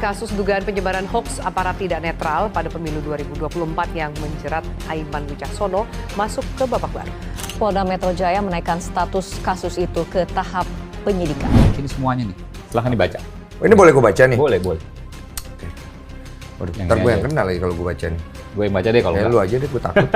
Kasus dugaan penyebaran hoaks aparat tidak netral pada pemilu 2024 yang menjerat Aiman Wicaksono masuk ke babak baru. Polda Metro Jaya menaikkan status kasus itu ke tahap penyidikan. Ini semuanya nih, silahkan dibaca. Oh, ini boleh gue baca nih? Boleh. Oke. Waduh, ntar gue yang kenal lagi kalau gue baca nih. Gue yang baca deh kalau lu aja deh, gue takut.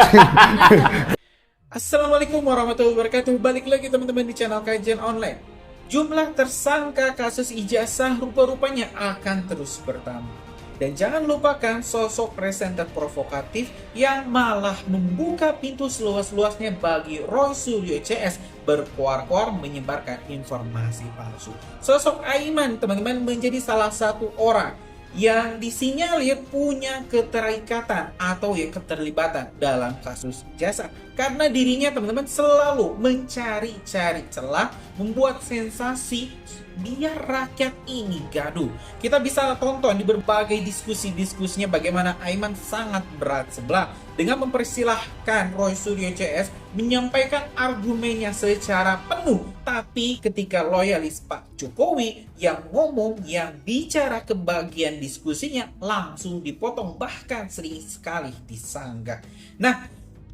Assalamualaikum warahmatullahi wabarakatuh. Balik lagi teman-teman di channel Kajian Online. Jumlah tersangka kasus ijazah rupa-rupanya akan terus bertambah. Dan jangan lupakan sosok presenter provokatif yang malah membuka pintu seluas-luasnya bagi Roy Suryo CS berkuar-kuar menyebarkan informasi palsu. Sosok Aiman, teman-teman, menjadi salah satu orang yang disinyalir punya keterikatan atau keterlibatan dalam kasus ijazah. Karena dirinya, teman-teman, selalu mencari-cari celah, membuat sensasi biar rakyat ini gaduh. Kita bisa tonton di berbagai diskusi-diskusinya bagaimana Aiman sangat berat sebelah dengan mempersilahkan Roy Suryo CS menyampaikan argumennya secara penuh. Tapi ketika loyalis Pak Jokowi yang ngomong, yang bicara ke bagian diskusinya langsung dipotong, bahkan sering sekali disanggah. Nah,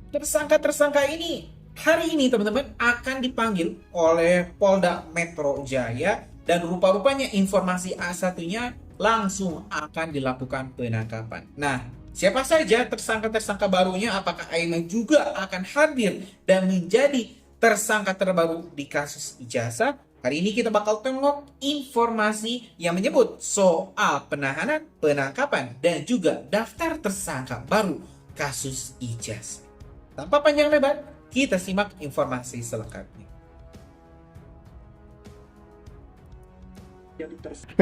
tersangka-tersangka ini hari ini, teman-teman, akan dipanggil oleh Polda Metro Jaya dan rupa-rupanya informasi A1-nya langsung akan dilakukan penangkapan. Nah, siapa saja tersangka-tersangka barunya? Apakah Aiman juga akan hadir dan menjadi tersangka terbaru di kasus ijazah? Hari ini kita bakal tengok informasi yang menyebut soal penahanan, penangkapan, dan juga daftar tersangka baru kasus ijazah. Tanpa panjang lebar, kita simak informasi selengkapnya.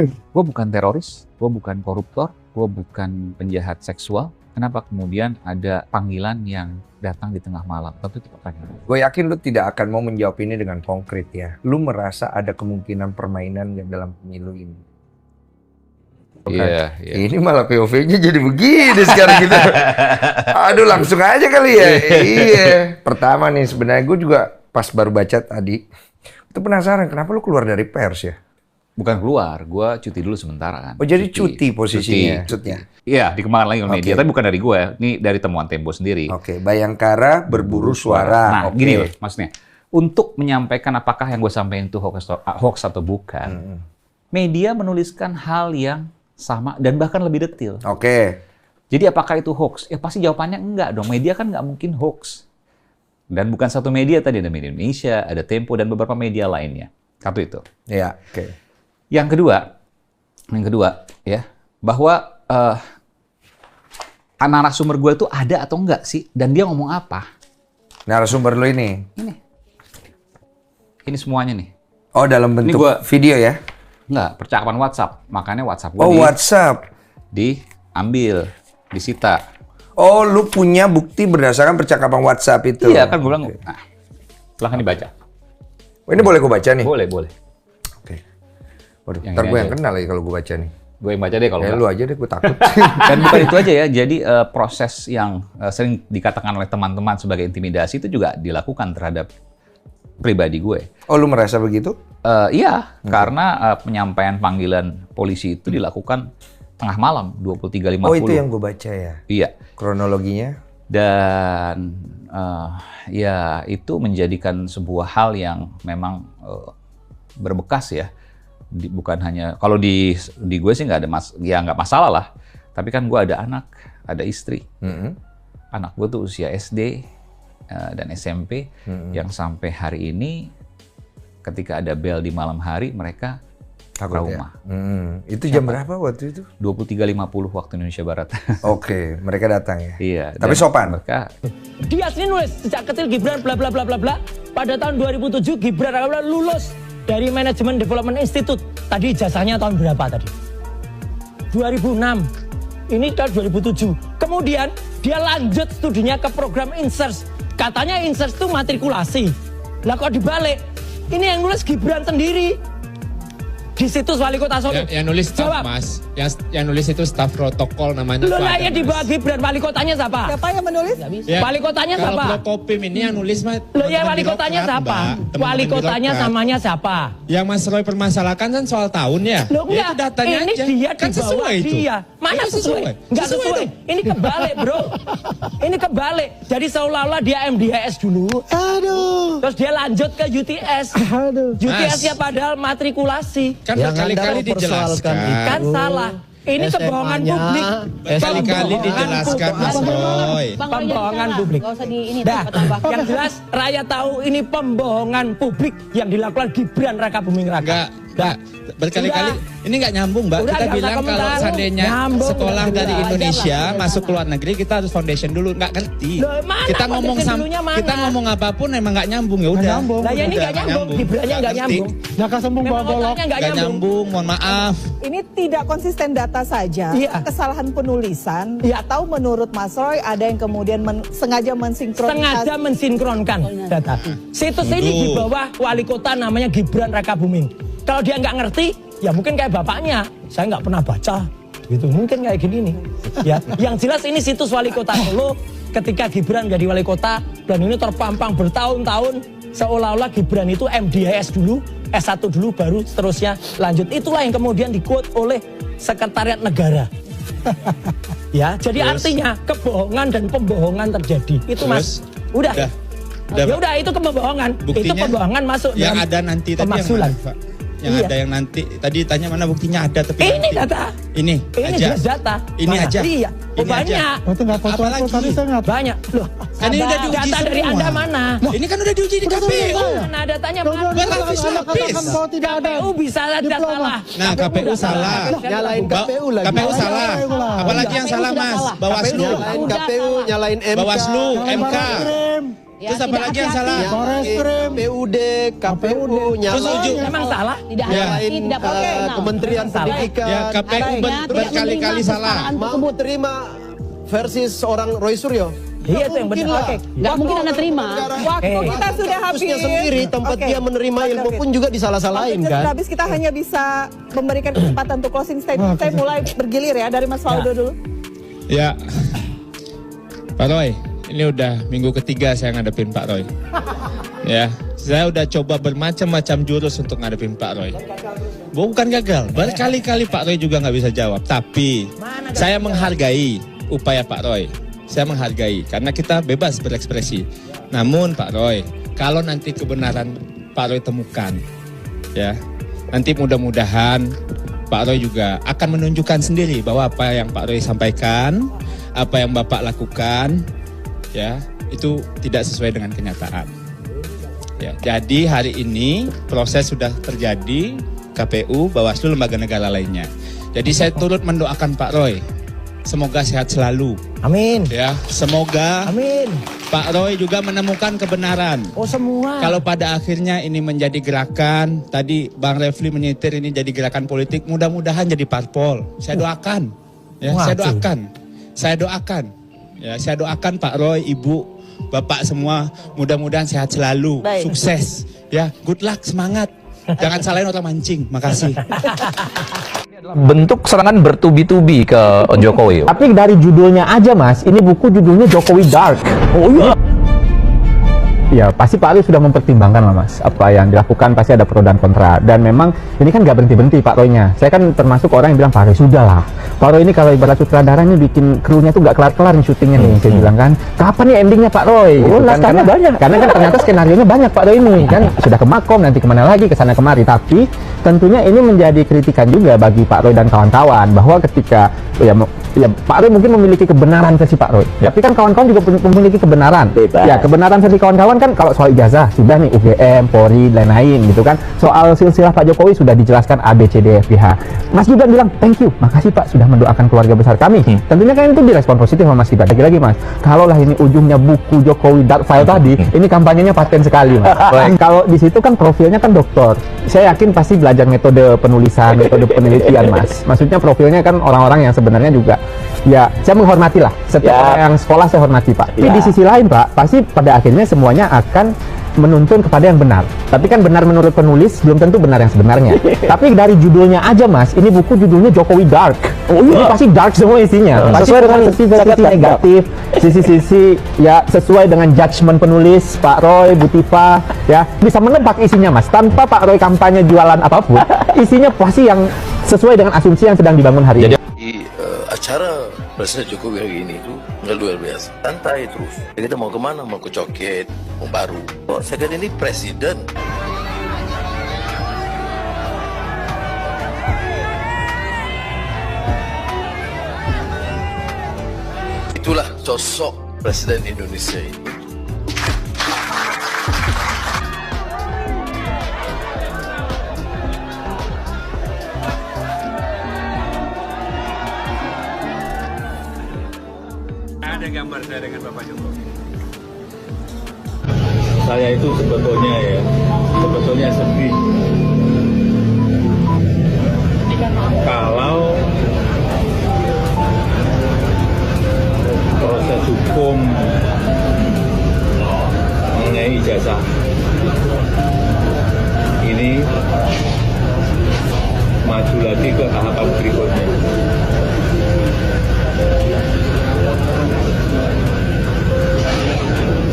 gue bukan teroris, gue bukan koruptor, gue bukan penjahat seksual. Kenapa kemudian ada panggilan yang datang di tengah malam? Tentu itu pertanyaan. Gue yakin lu tidak akan mau menjawab ini dengan konkret ya. Lu merasa ada kemungkinan permainan dalam pemilu ini? Iya. Ini malah POV-nya jadi begini sekarang gitu. Aduh, langsung aja kali ya. Iya. Pertama nih, sebenarnya gue juga pas baru baca tadi, itu penasaran kenapa lu keluar dari pers ya? Bukan keluar, gue cuti dulu sementara kan. Oh, jadi cuti posisinya? Maksudnya? Iya, dikembangkan lagi oleh media, tapi bukan dari gue. Ini dari temuan Tempo sendiri. Oke, Bayangkara berburu suara. Nah, gini loh maksudnya. Untuk menyampaikan apakah yang gue sampaikan itu hoax atau bukan, media menuliskan hal yang sama dan bahkan lebih detail. Oke. Jadi apakah itu hoax? Ya pasti jawabannya enggak dong. Media kan nggak mungkin hoax. Dan bukan satu media tadi, ada Media Indonesia, ada Tempo, dan beberapa media lainnya. Satu itu. Iya, oke. Yang kedua ya, bahwa narasumber gue itu ada atau enggak sih? Dan dia ngomong apa? Narasumber lo ini? Ini semuanya nih. Oh, dalam bentuk video ya? Enggak, percakapan WhatsApp. Makanya WhatsApp gue WhatsApp diambil, disita. Oh, lu punya bukti berdasarkan percakapan WhatsApp itu? Iya, kan gue bilang. Nah, silahkan dibaca. Oh, ini boleh gue baca nih? Boleh. Oke. Waduh, ntar gue yang kenal lagi kalau gue baca nih. Gue yang baca deh kalau lu aja deh, gue takut. Dan bukan itu aja ya, jadi proses yang sering dikatakan oleh teman-teman sebagai intimidasi itu juga dilakukan terhadap pribadi gue. Oh, lu merasa begitu? Iya, karena penyampaian panggilan polisi itu dilakukan tengah malam, 23.50. Oh, itu yang gue baca ya? Iya. Kronologinya? Dan ya itu menjadikan sebuah hal yang memang berbekas ya. Bukan hanya kalau di gue sih nggak ada nggak masalah lah. Tapi kan gue ada anak, ada istri. Anak gue tuh usia SD dan SMP yang sampai hari ini ketika ada bel di malam hari mereka trauma. Ya? Itu jam berapa waktu itu? 23.50 waktu Indonesia Barat. Oke, mereka datang ya. Iya. Tapi sopan. Mereka. Dia sini nulis sejak kecil Gibran bla bla bla bla bla. Pada tahun 2007 Gibran lulus dari Management Development Institute. Tadi ijazahnya tahun berapa tadi? 2006. Ini tahun 2007. Kemudian dia lanjut studinya ke program Insers. Katanya Insers itu matrikulasi. Lah kok dibalik? Ini yang nulis Gibran sendiri. di situs Wali Kota Solo. Yang nulis staf, Jawab. Mas. Yang nulis itu staf protokol namanya. Lo Pak, lah ya Mas. di bawah Gibran, wali kotanya siapa? Siapa yang menulis? Ya, Wali kotanya kalau siapa? Prokopim ini yang nulis Mas. Lo ya wali teman-teman kotanya birokrat, siapa? Mbak. Teman-teman Wali kotanya birokrat. namanya siapa? Yang Mas Roy permasalahkan kan soal tahun ya. Lo Ya, enggak, itu datanya ini aja. dia Kan di bawah sesuai itu. dia. Mana Iya, sesuai? Enggak Sesuai sesuai. dong. Ini kebalik, bro. Ini kebalik. Jadi seolah-olah dia MDHS dulu. Aduh. Terus dia lanjut ke UTS. Aduh. UTS-nya padahal matrikulasi. Kan Yang berkali-kali Anda mempersoalkan dijelaskan. Kan salah. Ini kebohongan SMA-nya, publik. Berkali-kali dijelaskan Mas Roy. Pembohongan publik. Gak usah di ini Dah, tambah-tambah. yang jelas rakyat tahu ini pembohongan publik yang dilakukan Gibran Raka Buming Raka. Enggak, berkali-kali ini nggak nyambung, Mbak. Udah, Kita nggak bilang usah kalau komentar. seandainya Nyambung, sekolah udah, dari udah, Indonesia aja lah. masuk ke luar negeri, kita harus foundation dulu. Nggak ngerti. Loh, mana Kita ngomong foundation dulunya mana? kita ngomong apapun emang nggak nyambung ya udah. Lah ya ini nggak nyambung, Gibrannya nggak nyambung. Jaka sembung bawa Memang golok. otaknya nggak Nggak nyambung, mohon maaf. Ini tidak konsisten data saja, Iya. kesalahan penulisan, Iya. atau menurut Mas Roy ada yang kemudian sengaja mensinkronisasi. Sengaja mensinkronkan data. Situs ini di bawah wali kota namanya Gibran Raka Buming. Kalau dia nggak ngerti, ya mungkin kayak bapaknya. Saya nggak pernah baca, gitu. Mungkin kayak gini nih. Ya, yang jelas ini situs wali kota Solo ketika Gibran jadi wali kota dan ini terpampang bertahun-tahun seolah-olah Gibran itu MDHS dulu, S1 dulu, baru seterusnya lanjut. Itulah yang kemudian di-quote oleh Sekretariat Negara. Ya, jadi Terus? artinya kebohongan dan pembohongan terjadi. Itu Mas. Udah. Ya udah itu kebohongan. Itu Buktinya pembohongan masuk yang dalam ada nanti tadi yang pemakzulan. mana, Pak? Yang Iya. ada yang nanti tadi tanya mana buktinya ada tapi Ini nanti. data. Ini Ini aja. jelas data. Ini Mana? aja. Iya. Oh, Ini aja. banyak. Oh, itu nggak foto Apalagi? aku tadi saya nggak. Banyak. Loh. Kan ini udah diuji Data dari semua. Anda mana? Ini kan udah diuji di KPU. Mana datanya Kalau mana? dia Berlapis-lapis. katakan bahwa tidak ada. KPU bisa ada diploma. salah. Nah, KPU salah. Nyalain Ba- KPU lagi. KPU salah. KPU lah. Apalagi yang KPU salah, sudah Mas? salah. Bawaslu. Nyalain KPU, nyalain MK. Bawaslu, MK. Ya, Terus apa tidak lagi yang hati-hati. salah? Nyalain PUD, KPU, nyalain Memang salah? Tidak Ya. hati, tidak profesional. Kementerian Salah. Pendidikan. Ya, KPU Artinya tidak berkali-kali menerima salah. kesalahan Mau tersebut. terima versi seorang Roy Suryo. Iya itu yang benar. lah. Oke. Nggak mungkin Anda terima. Waktu kita sudah habis. Kampusnya sendiri, tempat Oke. dia menerima ilmu pun juga disalah-salahin Waktu kan. sudah habis, kita hanya bisa memberikan kesempatan untuk closing statement. Saya mulai bergilir ya dari Mas Waldo dulu. Ya, Pak Roy, ini udah minggu ketiga saya ngadepin Pak Roy. Ya, saya udah coba bermacam-macam jurus untuk ngadepin Pak Roy. Bukan gagal, berkali-kali Pak Roy juga nggak bisa jawab. Tapi saya menghargai upaya Pak Roy. Saya menghargai karena kita bebas berekspresi. Namun Pak Roy, kalau nanti kebenaran Pak Roy temukan, ya, nanti mudah-mudahan Pak Roy juga akan menunjukkan sendiri bahwa apa yang Pak Roy sampaikan, apa yang Bapak lakukan, ya, itu tidak sesuai dengan kenyataan. Ya, jadi hari ini proses sudah terjadi, KPU, Bawaslu, lembaga negara lainnya. Jadi saya turut mendoakan Pak Roy, semoga sehat selalu. Amin. Ya, semoga Amin. Pak Roy juga menemukan kebenaran. Oh semua. Kalau pada akhirnya ini menjadi gerakan, tadi Bang Refli menyetir ini jadi gerakan politik, mudah-mudahan jadi parpol. Saya doakan. Ya, Wah, saya cuy. doakan. Saya doakan. Ya, saya doakan Pak Roy, Ibu, Bapak semua mudah-mudahan sehat selalu, Baik. sukses. Ya, good luck, semangat. Jangan salahin orang mancing. Makasih. Bentuk serangan bertubi-tubi ke Jokowi. Tapi dari judulnya aja mas, ini buku judulnya Jokowi Dark. Oh iya. Ya pasti Pak Roy sudah mempertimbangkan lah mas. Apa yang dilakukan pasti ada pro dan kontra. Dan memang ini kan nggak berhenti-berhenti Pak Roy-nya. Saya kan termasuk orang yang bilang Pak Roy sudah lah. Pak Roy ini kalau ibarat sutradara ini bikin krunya tuh nggak kelar-kelar nih syutingnya nih. Saya bilang kan, kapan nih endingnya Pak Roy? Gitu kan. Karena banyak. Karena kan ternyata skenario-nya banyak Pak Roy ini. Kan sudah ke Makom, nanti kemana lagi, ke sana kemari. Tapi tentunya ini menjadi kritikan juga bagi Pak Roy dan kawan-kawan. Bahwa ketika ya Pak Roy mungkin memiliki kebenaran versi Pak Roy. Tapi kan kawan-kawan juga memiliki kebenaran. Ya kebenaran versi kawan-kawan kan kalau soal ijazah sudah nih UGM, Polri, lain-lain gitu kan. Soal silsilah Pak Jokowi sudah dijelaskan A, B, C, D, F, G, H. Mas Gibran bilang thank you, makasih Pak sudah mendoakan keluarga besar kami. Tentunya kan itu direspon positif sama Mas Gibran. Lagi-lagi Mas, kalaulah ini ujungnya buku Jokowi Dark File tadi, ini kampanyenya paten sekali Mas. Kalau di situ kan profilnya kan dokter. Saya yakin pasti belajar metode penulisan, metode penelitian Mas. Maksudnya profilnya kan orang-orang yang sebenarnya juga ya saya menghormati lah. Setiap orang yang sekolah saya hormati Pak. Tapi di sisi lain Pak, pasti pada akhirnya semuanya akan menuntun kepada yang benar. Tapi kan benar menurut penulis belum tentu benar yang sebenarnya. Tapi dari judulnya aja Mas, ini buku judulnya Jokowi Dark. Ini pasti dark semua isinya. Pasti sesuai dengan sisi-sisi negatif, sisi-sisi ya sesuai dengan judgement penulis Pak Roy, Bu Tifa, ya bisa menebak isinya Mas. Tanpa Pak Roy kampanye jualan apapun, isinya pasti yang sesuai dengan asumsi yang sedang dibangun hari ini. Acara Presiden Jokowi hari ini itu nggak luar biasa, santai terus. Kita mau kemana? Mau ke Coket, mau baru. Oh, saya kira ini presiden. Itulah sosok Presiden Indonesia ini. Ada gambar saya dengan Bapak Jokowi. Saya itu sebetulnya sedih. Kalau proses hukum mengenai ijazah ini maju lagi ke tahapan berikutnya.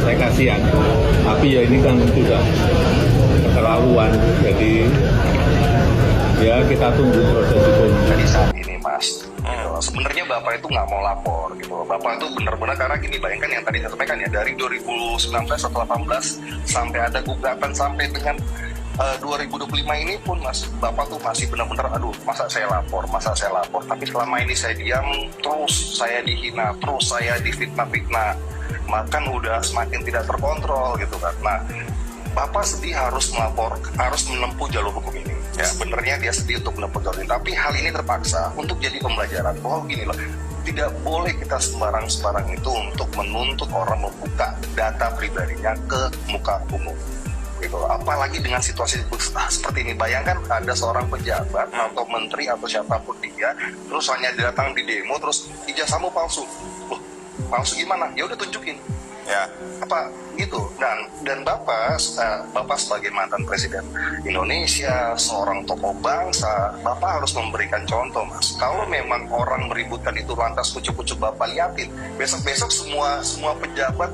Saya kasihan, tapi ya ini kan sudah keterlaluan, jadi ya kita tunggu proses hukum. Jadi saat ini Mas, gitu. Sebenarnya Bapak itu nggak mau lapor gitu. Bapak itu benar-benar karena gini, bayangkan yang tadi saya sampaikan ya, dari 2019 atau 18 sampai ada gugatan sampai dengan 2025 ini pun Mas, Bapak tuh masih benar-benar aduh masa saya lapor, tapi selama ini saya diam, terus saya dihina, terus saya difitnah-fitnah, makan udah semakin tidak terkontrol gitu kan. Nah, Bapak sedih harus melapor, harus menempuh jalur hukum ini. Ya, sebenarnya dia sedih untuk menempuh jalur ini, tapi hal ini terpaksa untuk jadi pembelajaran. Oh gini loh, tidak boleh kita sembarang-sembarang itu untuk menuntut orang membuka data pribadinya ke muka umum. Gitu. Apalagi dengan situasi seperti ini, bayangkan ada seorang pejabat atau menteri atau siapapun dia, terus hanya datang di demo, terus ijazahmu palsu. Loh, palsu gimana? Ya udah tunjukin. Ya, apa gitu. Dan Bapak sebagai mantan presiden Indonesia, seorang tokoh bangsa, Bapak harus memberikan contoh, Mas. Kalau memang orang meributkan itu lantas kucuk-kucuk Bapak liatin, besok-besok semua pejabat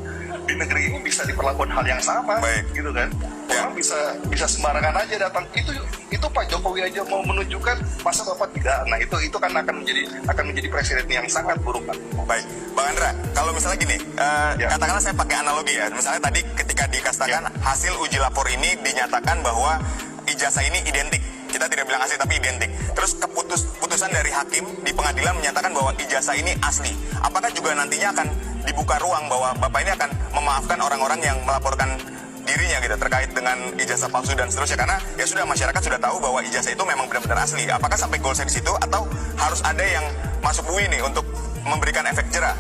di negeri ini bisa diperlakukan hal yang sama. Baik. Gitu kan. Orang bisa sembarangan aja datang. Itu Pak Jokowi aja mau menunjukkan, masa Bapak tidak. Nah, itu kan akan menjadi presiden yang sangat buruk kan. Baik, Bang Andra, kalau misalnya gini, katakanlah saya pakai analogi ya. Misalnya tadi ketika dikatakan hasil uji lapor ini dinyatakan bahwa ijazah ini identik. Kita tidak bilang asli tapi identik. Terus keputusan dari hakim di pengadilan menyatakan bahwa ijazah ini asli. Apakah juga nantinya akan dibuka ruang bahwa Bapak ini akan memaafkan orang-orang yang melaporkan dirinya gitu terkait dengan ijazah palsu dan seterusnya, karena ya sudah masyarakat sudah tahu bahwa ijazah itu memang benar-benar asli. Apakah sampai goalsnya di situ atau harus ada yang masuk UI nih untuk memberikan efek jerah?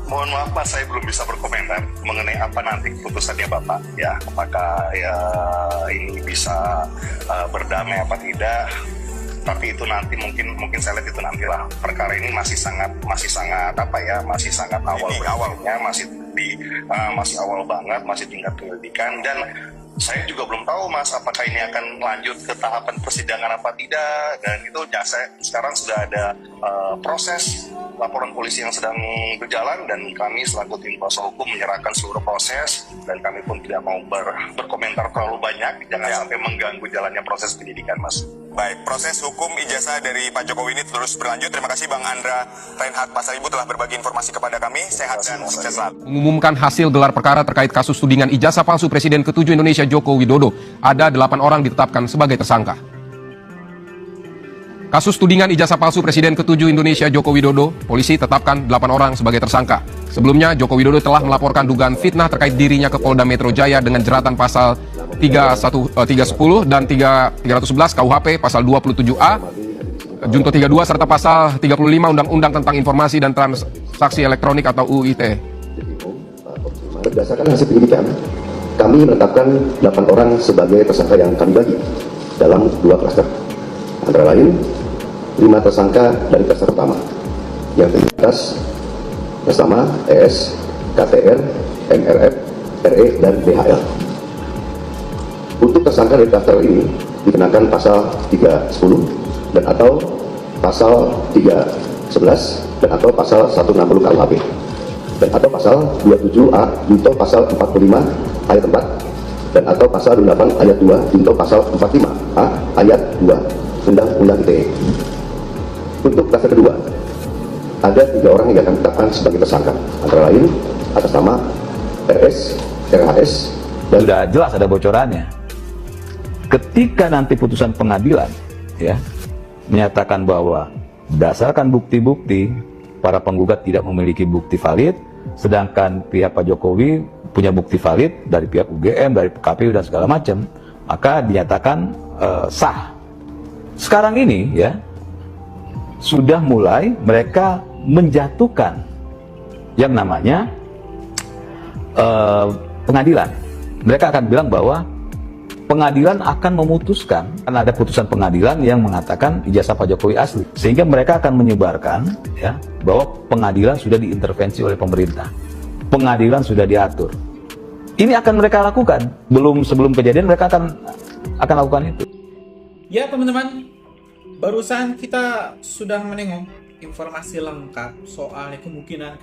Mohon maaf Mas, saya belum bisa berkomentar mengenai apa nanti keputusannya Bapak ya, apakah ya ini bisa berdamai apa tidak. Tapi itu nanti mungkin saya lihat itu nantilah. Perkara ini masih sangat apa ya, masih sangat awalnya, masih awal banget, masih tingkat penyelidikan, dan saya juga belum tahu Mas apakah ini akan lanjut ke tahapan persidangan apa tidak. Dan itu ya, sekarang sudah ada proses laporan polisi yang sedang berjalan, dan kami selaku tim kuasa hukum menyerahkan seluruh proses, dan kami pun tidak mau berkomentar terlalu banyak, jangan sampai mengganggu jalannya proses penyidikan Mas. Baik, proses hukum ijazah dari Pak Jokowi ini terus berlanjut. Terima kasih Bang Andra Reinhardt Pasaribu telah berbagi informasi kepada kami. Sehat dan sukses selalu. Mengumumkan hasil gelar perkara terkait kasus tudingan ijazah palsu Presiden ke-7 Indonesia Joko Widodo. Ada 8 orang ditetapkan sebagai tersangka. Kasus tudingan ijazah palsu Presiden ke-7 Indonesia Joko Widodo, polisi tetapkan 8 orang sebagai tersangka. Sebelumnya, Joko Widodo telah melaporkan dugaan fitnah terkait dirinya ke Polda Metro Jaya dengan jeratan pasal 310 dan 311 KUHP, pasal 27A, Junto 32, serta pasal 35 Undang-Undang tentang Informasi dan Transaksi Elektronik atau UU ITE. Berdasarkan hasil penyidikan, kami menetapkan 8 orang sebagai tersangka yang kami bagi dalam 2 klaster. Antara lain, 5 tersangka dari klaster pertama yang terdiri atas pertama ES, KTR, MRF, RE, dan DHL. Untuk tersangka dari daftar ini dikenakan pasal 310 dan atau pasal 311 dan atau pasal 160 KUHP dan atau pasal 27A junto pasal 45 ayat 4 dan atau pasal 28 ayat 2 junto pasal 45A ayat 2 Undang-Undang ITE. Untuk klaster kedua, ada 3 orang yang akan ditetapkan sebagai tersangka, antara lain atas nama RS, RHS, dan Sudah jelas ada bocorannya. Ketika nanti putusan pengadilan ya menyatakan bahwa berdasarkan bukti-bukti para penggugat tidak memiliki bukti valid, sedangkan pihak Pak Jokowi punya bukti valid dari pihak UGM, dari KPU dan segala macam, maka dinyatakan sah. Sekarang ini ya sudah mulai mereka menjatuhkan yang namanya pengadilan. Mereka akan bilang bahwa pengadilan akan memutuskan, karena ada putusan pengadilan yang mengatakan ijazah Pak Jokowi asli, sehingga mereka akan menyebarkan ya bahwa pengadilan sudah diintervensi oleh pemerintah, pengadilan sudah diatur. Ini akan mereka lakukan, sebelum kejadian mereka akan lakukan itu. Ya teman-teman, barusan kita sudah menengok informasi lengkap soal kemungkinan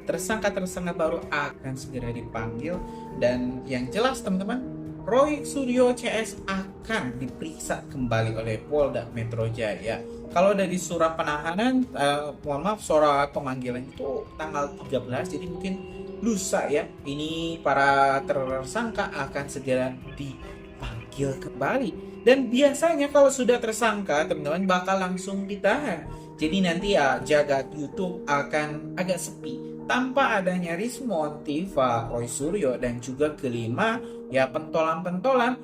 tersangka-tersangka baru akan segera dipanggil, dan yang jelas teman-teman, Roy Suryo CS akan diperiksa kembali oleh Polda Metro Jaya. Kalau dari surat penahanan, surat pemanggilan itu tanggal 13, jadi mungkin lusa ya. Ini para tersangka akan segera dipanggil kembali. Dan biasanya kalau sudah tersangka, teman-teman bakal langsung ditahan. Jadi nanti ya jagat YouTube akan agak sepi tanpa adanya Rismon, Tiva, Roy Suryo, dan juga kelima ya pentolan-pentolan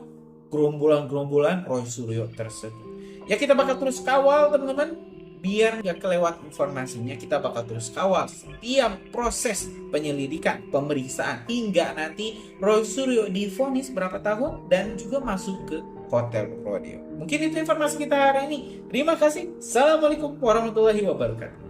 gerombolan-gerombolan Roy Suryo tersebut. Ya kita bakal terus kawal teman-teman, biar nggak kelewat informasinya. Kita bakal terus kawal setiap proses penyelidikan, pemeriksaan, hingga nanti Roy Suryo divonis berapa tahun dan juga masuk ke Hotel Rodeo. Mungkin itu informasi kita hari ini. Terima kasih. Assalamualaikum warahmatullahi wabarakatuh.